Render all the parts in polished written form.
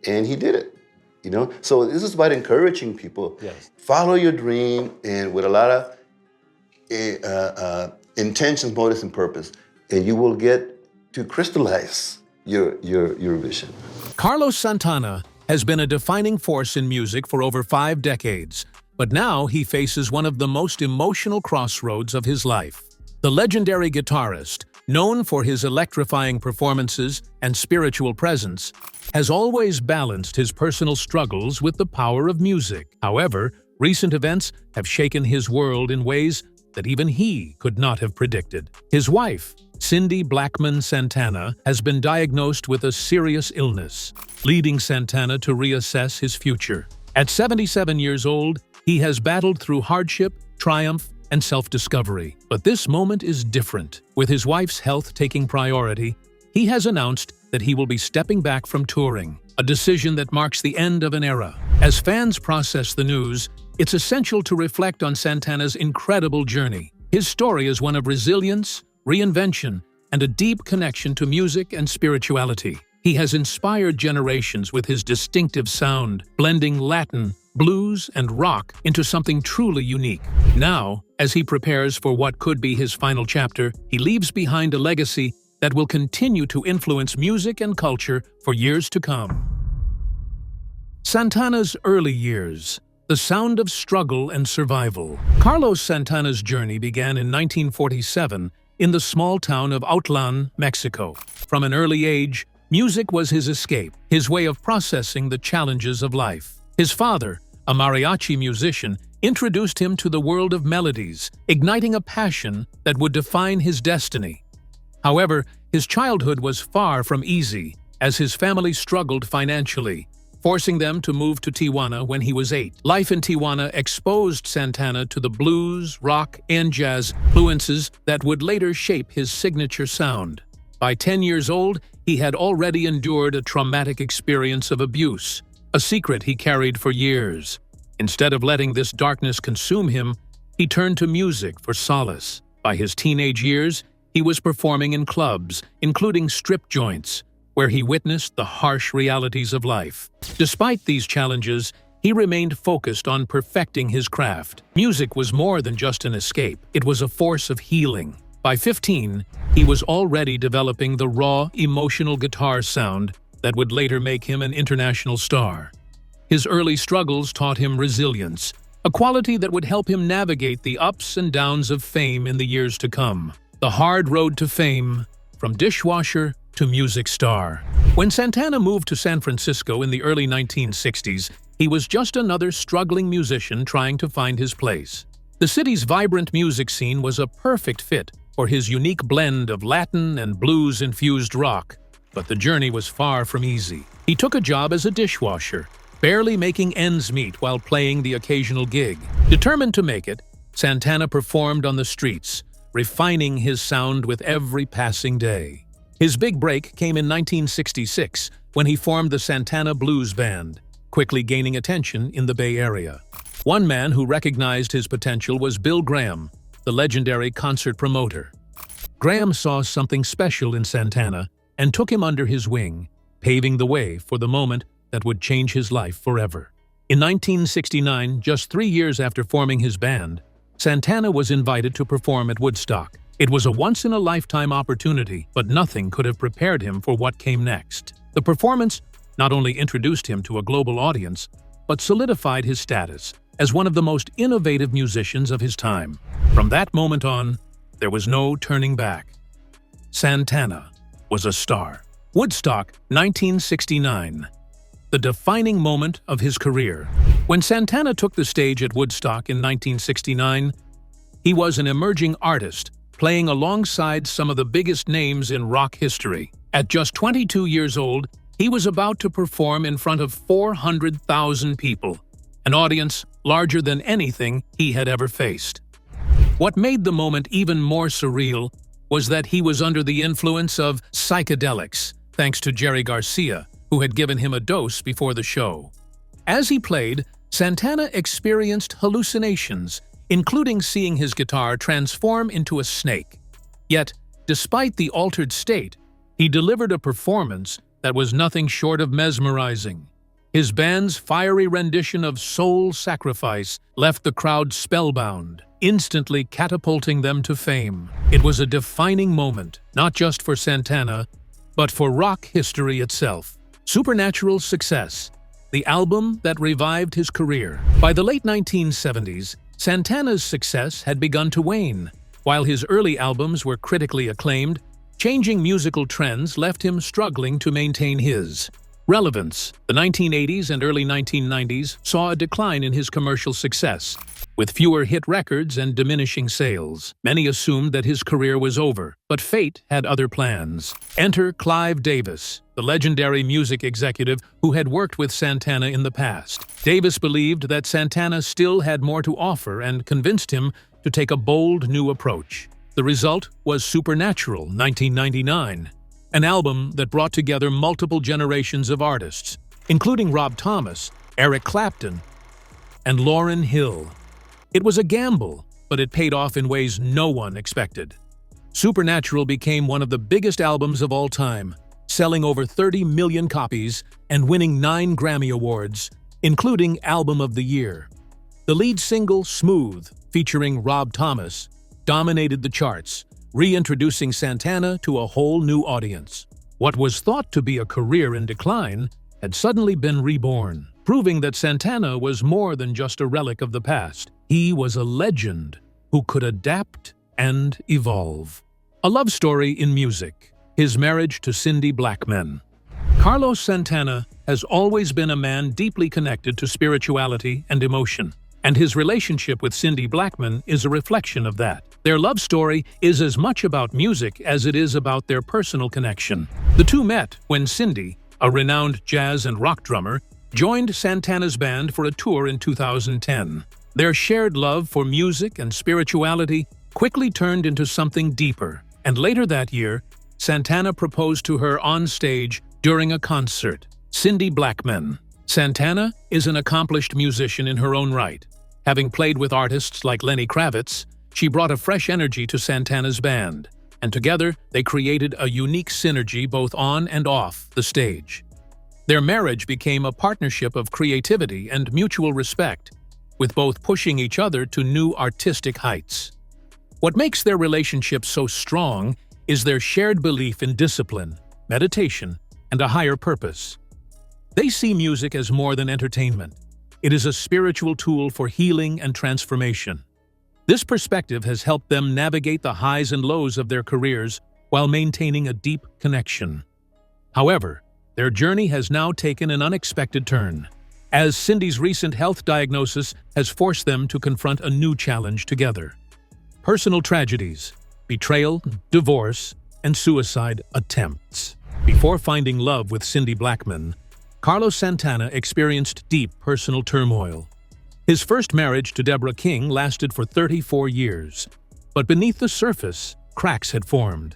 and he did it. So this is about encouraging people. Yes. Follow your dream, and with a lot of intentions, motives, and purpose, and you will get to crystallize your vision. Carlos Santana has been a defining force in music for over 5 decades, but now he faces one of the most emotional crossroads of his life. The legendary guitarist, known for his electrifying performances and spiritual presence, has always balanced his personal struggles with the power of music. However, recent events have shaken his world in ways that even he could not have predicted. His wife, Cindy Blackman Santana, has been diagnosed with a serious illness, leading Santana to reassess his future. At 77 years old, he has battled through hardship, triumph, and self-discovery. But this moment is different. With his wife's health taking priority, he has announced that he will be stepping back from touring, a decision that marks the end of an era. As fans process the news, it's essential to reflect on Santana's incredible journey. His story is one of resilience, reinvention, and a deep connection to music and spirituality. He has inspired generations with his distinctive sound, blending Latin, blues, and rock into something truly unique. Now, as he prepares for what could be his final chapter, he leaves behind a legacy that will continue to influence music and culture for years to come. Santana's early years. The sound of struggle and survival. Carlos Santana's journey began in 1947 in the small town of Outlan, Mexico. From an early age, music was his escape, his way of processing the challenges of life. His father, a mariachi musician, introduced him to the world of melodies, igniting a passion that would define his destiny. However, his childhood was far from easy, as his family struggled financially, forcing them to move to Tijuana when he was 8. Life in Tijuana exposed Santana to the blues, rock, and jazz influences that would later shape his signature sound. By 10 years old, he had already endured a traumatic experience of abuse, a secret he carried for years. Instead of letting this darkness consume him, he turned to music for solace. By his teenage years, he was performing in clubs, including strip joints, where he witnessed the harsh realities of life. Despite these challenges, he remained focused on perfecting his craft. Music was more than just an escape. It was a force of healing. By 15, he was already developing the raw, emotional guitar sound that would later make him an international star. His early struggles taught him resilience, a quality that would help him navigate the ups and downs of fame in the years to come. The hard road to fame, from dishwasher to music star. When Santana moved to San Francisco in the early 1960s, he was just another struggling musician trying to find his place. The city's vibrant music scene was a perfect fit for his unique blend of Latin and blues-infused rock, but the journey was far from easy. He took a job as a dishwasher, barely making ends meet while playing the occasional gig. Determined to make it, Santana performed on the streets, refining his sound with every passing day. His big break came in 1966 when he formed the Santana Blues Band, quickly gaining attention in the Bay Area. One man who recognized his potential was Bill Graham, the legendary concert promoter. Graham saw something special in Santana and took him under his wing, paving the way for the moment that would change his life forever. In 1969, just 3 years after forming his band, Santana was invited to perform at Woodstock. It was a once-in-a-lifetime opportunity, but nothing could have prepared him for what came next. The performance not only introduced him to a global audience, but solidified his status as one of the most innovative musicians of his time. From that moment on, there was no turning back. Santana was a star. Woodstock, 1969. The defining moment of his career. When Santana took the stage at Woodstock in 1969, he was an emerging artist, playing alongside some of the biggest names in rock history. At just 22 years old, he was about to perform in front of 400,000 people, an audience larger than anything he had ever faced. What made the moment even more surreal was that he was under the influence of psychedelics, thanks to Jerry Garcia, who had given him a dose before the show. As he played, Santana experienced hallucinations, including seeing his guitar transform into a snake. Yet, despite the altered state, he delivered a performance that was nothing short of mesmerizing. His band's fiery rendition of Soul Sacrifice left the crowd spellbound, instantly catapulting them to fame. It was a defining moment, not just for Santana, but for rock history itself. Supernatural's success, the album that revived his career. By the late 1970s, Santana's success had begun to wane. While his early albums were critically acclaimed, changing musical trends left him struggling to maintain his relevance. The 1980s and early 1990s saw a decline in his commercial success. With fewer hit records and diminishing sales, many assumed that his career was over, but fate had other plans. Enter Clive Davis, the legendary music executive who had worked with Santana in the past. Davis believed that Santana still had more to offer and convinced him to take a bold new approach. The result was Supernatural, 1999, an album that brought together multiple generations of artists, including Rob Thomas, Eric Clapton, and Lauryn Hill. It was a gamble, but it paid off in ways no one expected. Supernatural became one of the biggest albums of all time, selling over 30 million copies and winning 9 Grammy Awards, including Album of the Year. The lead single, Smooth, featuring Rob Thomas, dominated the charts, reintroducing Santana to a whole new audience. What was thought to be a career in decline had suddenly been reborn, proving that Santana was more than just a relic of the past. He was a legend who could adapt and evolve. A love story in music, his marriage to Cindy Blackman. Carlos Santana has always been a man deeply connected to spirituality and emotion, and his relationship with Cindy Blackman is a reflection of that. Their love story is as much about music as it is about their personal connection. The two met when Cindy, a renowned jazz and rock drummer, joined Santana's band for a tour in 2010. Their shared love for music and spirituality quickly turned into something deeper, and later that year, Santana proposed to her on stage during a concert. Cindy Blackman. Santana is an accomplished musician in her own right. Having played with artists like Lenny Kravitz, she brought a fresh energy to Santana's band, and together they created a unique synergy both on and off the stage. Their marriage became a partnership of creativity and mutual respect, with both pushing each other to new artistic heights. What makes their relationship so strong is their shared belief in discipline, meditation, and a higher purpose. They see music as more than entertainment. It is a spiritual tool for healing and transformation. This perspective has helped them navigate the highs and lows of their careers while maintaining a deep connection. However, their journey has now taken an unexpected turn, as Cindy's recent health diagnosis has forced them to confront a new challenge together. Personal tragedies, betrayal, divorce, and suicide attempts. Before finding love with Cindy Blackman, Carlos Santana experienced deep personal turmoil. His first marriage to Deborah King lasted for 34 years, but beneath the surface, cracks had formed.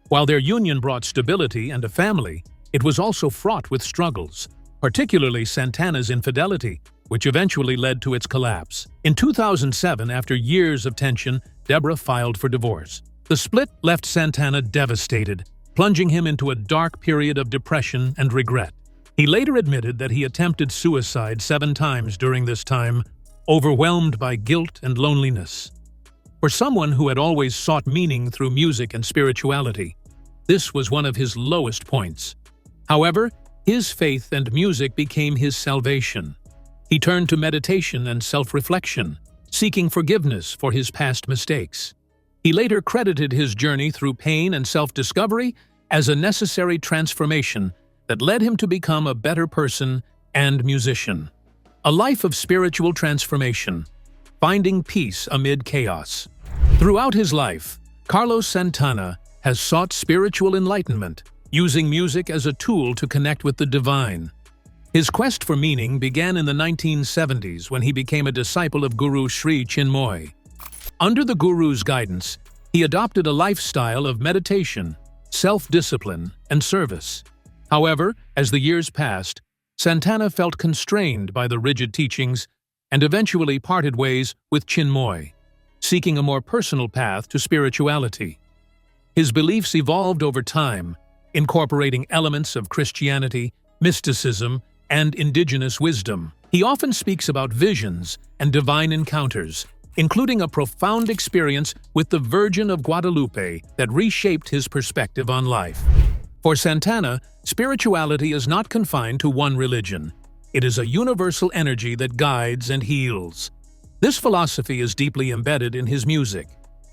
While their union brought stability and a family, it was also fraught with struggles, particularly Santana's infidelity, which eventually led to its collapse. In 2007, after years of tension, Deborah filed for divorce. The split left Santana devastated, plunging him into a dark period of depression and regret. He later admitted that he attempted suicide 7 times during this time, overwhelmed by guilt and loneliness. For someone who had always sought meaning through music and spirituality, this was one of his lowest points. However, his faith and music became his salvation. He turned to meditation and self-reflection, seeking forgiveness for his past mistakes. He later credited his journey through pain and self-discovery as a necessary transformation that led him to become a better person and musician. A life of spiritual transformation, finding peace amid chaos. Throughout his life, Carlos Santana has sought spiritual enlightenment, using music as a tool to connect with the divine. His quest for meaning began in the 1970s when he became a disciple of Guru Sri Chinmoy. Under the Guru's guidance, he adopted a lifestyle of meditation, self-discipline, and service. However, as the years passed, Santana felt constrained by the rigid teachings and eventually parted ways with Chinmoy, seeking a more personal path to spirituality. His beliefs evolved over time, incorporating elements of Christianity, mysticism, and indigenous wisdom. He often speaks about visions and divine encounters, including a profound experience with the Virgin of Guadalupe that reshaped his perspective on life. For Santana, spirituality is not confined to one religion. It is a universal energy that guides and heals. This philosophy is deeply embedded in his music,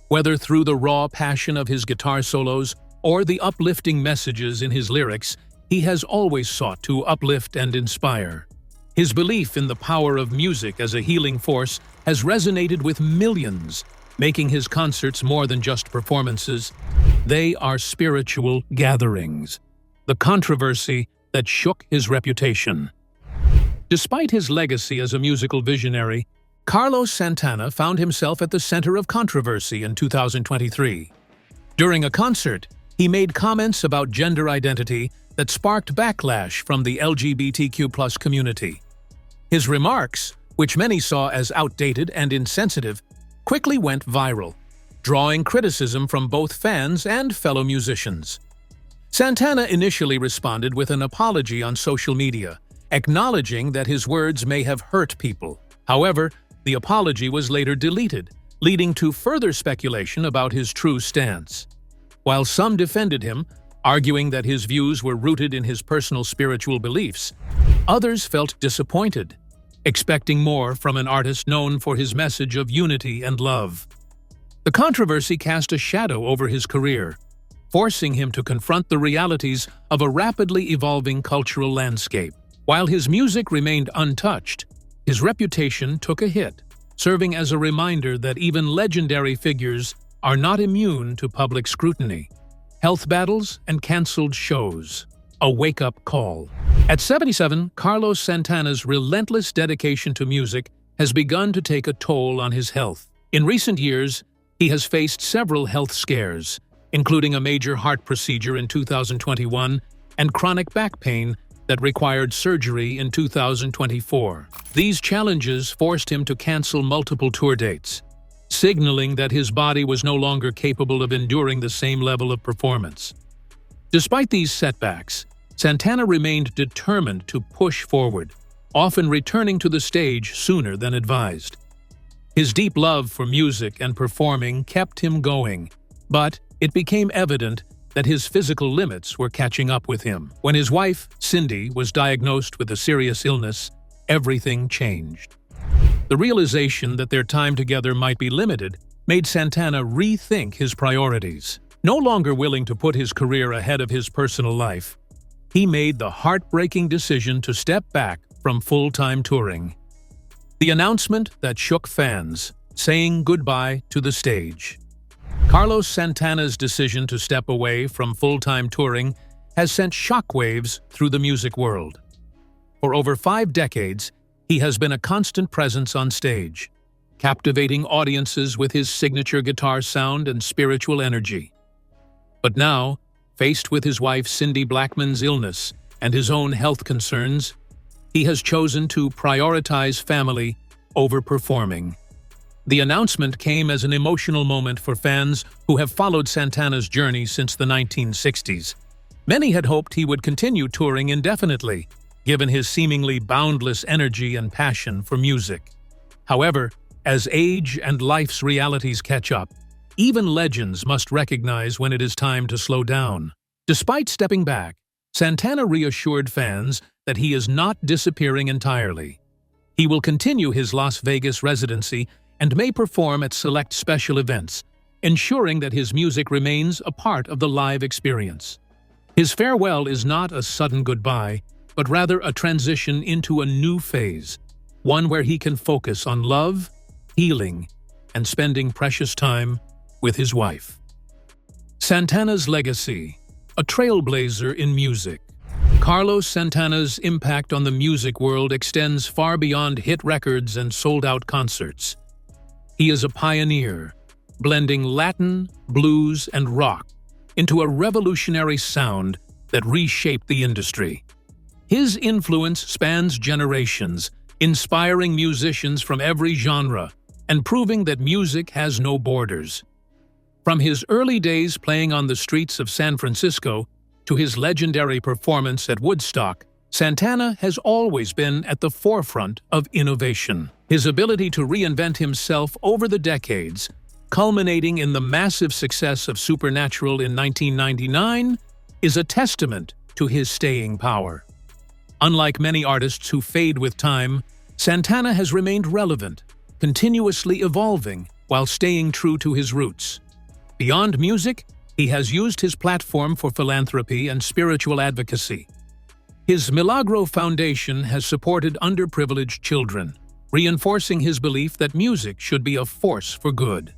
whether through the raw passion of his guitar solos or the uplifting messages in his lyrics. He has always sought to uplift and inspire. His belief in the power of music as a healing force has resonated with millions, making his concerts more than just performances. They are spiritual gatherings. The controversy that shook his reputation. Despite his legacy as a musical visionary, Carlos Santana found himself at the center of controversy in 2023. During a concert, he made comments about gender identity that sparked backlash from the LGBTQ+ community. His remarks, which many saw as outdated and insensitive, quickly went viral, drawing criticism from both fans and fellow musicians. Santana initially responded with an apology on social media, acknowledging that his words may have hurt people. However, the apology was later deleted, leading to further speculation about his true stance. While some defended him, arguing that his views were rooted in his personal spiritual beliefs, others felt disappointed, expecting more from an artist known for his message of unity and love. The controversy cast a shadow over his career, forcing him to confront the realities of a rapidly evolving cultural landscape. While his music remained untouched, his reputation took a hit, serving as a reminder that even legendary figures are not immune to public scrutiny. Health battles and cancelled shows. A wake-up call. At 77, Carlos Santana's relentless dedication to music has begun to take a toll on his health. In recent years, he has faced several health scares, including a major heart procedure in 2021 and chronic back pain that required surgery in 2024. These challenges forced him to cancel multiple tour dates, signaling that his body was no longer capable of enduring the same level of performance. Despite these setbacks, Santana remained determined to push forward, often returning to the stage sooner than advised. His deep love for music and performing kept him going, but it became evident that his physical limits were catching up with him. When his wife, Cindy, was diagnosed with a serious illness, everything changed. The realization that their time together might be limited made Santana rethink his priorities. No longer willing to put his career ahead of his personal life, he made the heartbreaking decision to step back from full-time touring. The announcement that shook fans, saying goodbye to the stage. Carlos Santana's decision to step away from full-time touring has sent shockwaves through the music world. For over 5 decades, he has been a constant presence on stage, captivating audiences with his signature guitar sound and spiritual energy. But now, faced with his wife Cindy Blackman's illness and his own health concerns, he has chosen to prioritize family over performing. The announcement came as an emotional moment for fans who have followed Santana's journey since the 1960s. Many had hoped he would continue touring indefinitely, given his seemingly boundless energy and passion for music. However, as age and life's realities catch up, even legends must recognize when it is time to slow down. Despite stepping back, Santana reassured fans that he is not disappearing entirely. He will continue his Las Vegas residency and may perform at select special events, ensuring that his music remains a part of the live experience. His farewell is not a sudden goodbye, but rather a transition into a new phase, one where he can focus on love, healing, and spending precious time with his wife. Santana's legacy, a trailblazer in music. Carlos Santana's impact on the music world extends far beyond hit records and sold-out concerts. He is a pioneer, blending Latin, blues, and rock into a revolutionary sound that reshaped the industry. His influence spans generations, inspiring musicians from every genre and proving that music has no borders. From his early days playing on the streets of San Francisco to his legendary performance at Woodstock, Santana has always been at the forefront of innovation. His ability to reinvent himself over the decades, culminating in the massive success of Supernatural in 1999, is a testament to his staying power. Unlike many artists who fade with time, Santana has remained relevant, continuously evolving while staying true to his roots. Beyond music, he has used his platform for philanthropy and spiritual advocacy. His Milagro Foundation has supported underprivileged children, reinforcing his belief that music should be a force for good.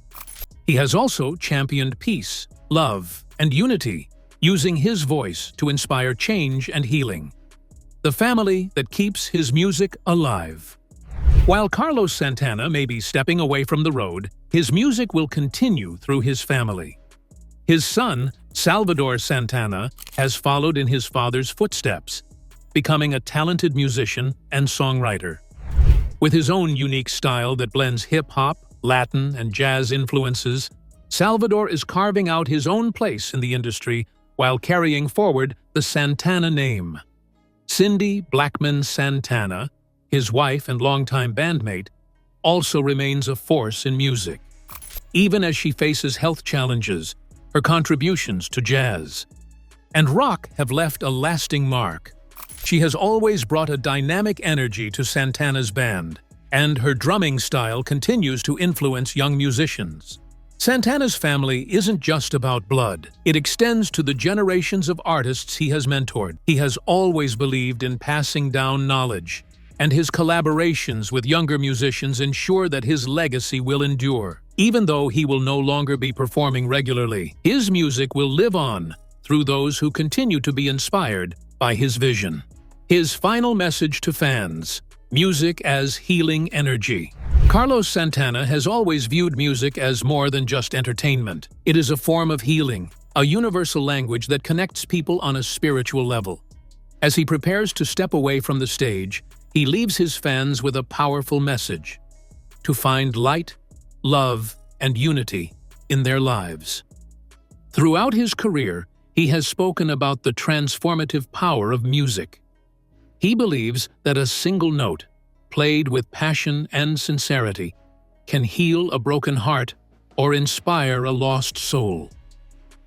He has also championed peace, love, and unity, using his voice to inspire change and healing. The family that keeps his music alive. While Carlos Santana may be stepping away from the road, his music will continue through his family. His son, Salvador Santana, has followed in his father's footsteps, becoming a talented musician and songwriter. With his own unique style that blends hip-hop, Latin, and jazz influences, Salvador is carving out his own place in the industry while carrying forward the Santana name. Cindy Blackman Santana, his wife and longtime bandmate, also remains a force in music. Even as she faces health challenges, her contributions to jazz and rock have left a lasting mark. She has always brought a dynamic energy to Santana's band, and her drumming style continues to influence young musicians. Santana's family isn't just about blood. It extends to the generations of artists he has mentored. He has always believed in passing down knowledge, and his collaborations with younger musicians ensure that his legacy will endure. Even though he will no longer be performing regularly, his music will live on through those who continue to be inspired by his vision. His final message to fans: music as healing energy. Carlos Santana has always viewed music as more than just entertainment. It is a form of healing, a universal language that connects people on a spiritual level. As he prepares to step away from the stage, he leaves his fans with a powerful message: to find light, love, and unity in their lives. Throughout his career, he has spoken about the transformative power of music. He believes that a single note, played with passion and sincerity, can heal a broken heart or inspire a lost soul.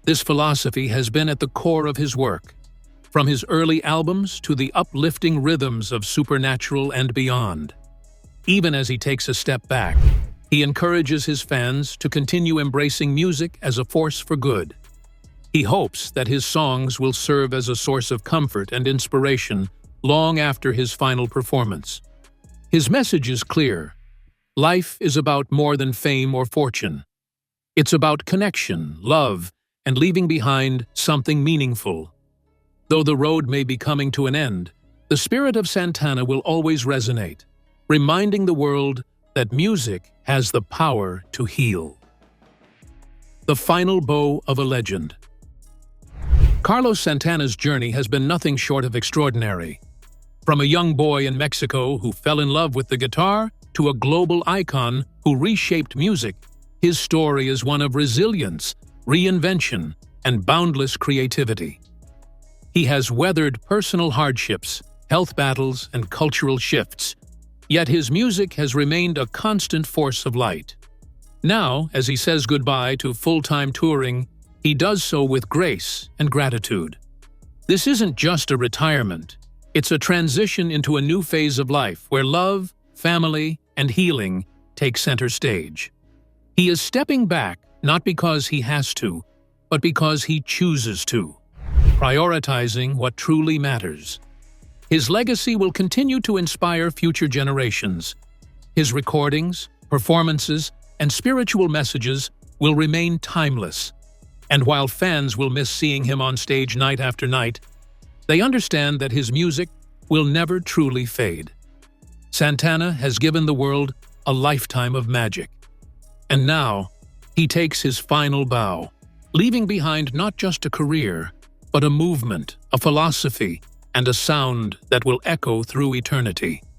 This philosophy has been at the core of his work, from his early albums to the uplifting rhythms of Supernatural and beyond. Even as he takes a step back, he encourages his fans to continue embracing music as a force for good. He hopes that his songs will serve as a source of comfort and inspiration long after his final performance. His message is clear: life is about more than fame or fortune. It's about connection, love, and leaving behind something meaningful. Though the road may be coming to an end, the spirit of Santana will always resonate, reminding the world that music has the power to heal. The final bow of a legend. Carlos Santana's journey has been nothing short of extraordinary. From a young boy in Mexico who fell in love with the guitar to a global icon who reshaped music, his story is one of resilience, reinvention, and boundless creativity. He has weathered personal hardships, health battles, and cultural shifts, yet his music has remained a constant force of light. Now, as he says goodbye to full-time touring, he does so with grace and gratitude. This isn't just a retirement. It's a transition into a new phase of life where love, family, and healing take center stage. He is stepping back not because he has to, but because he chooses to, prioritizing what truly matters. His legacy will continue to inspire future generations. His recordings, performances, and spiritual messages will remain timeless. And while fans will miss seeing him on stage night after night, they understand that his music will never truly fade. Santana has given the world a lifetime of magic. And now, he takes his final bow, leaving behind not just a career, but a movement, a philosophy, and a sound that will echo through eternity.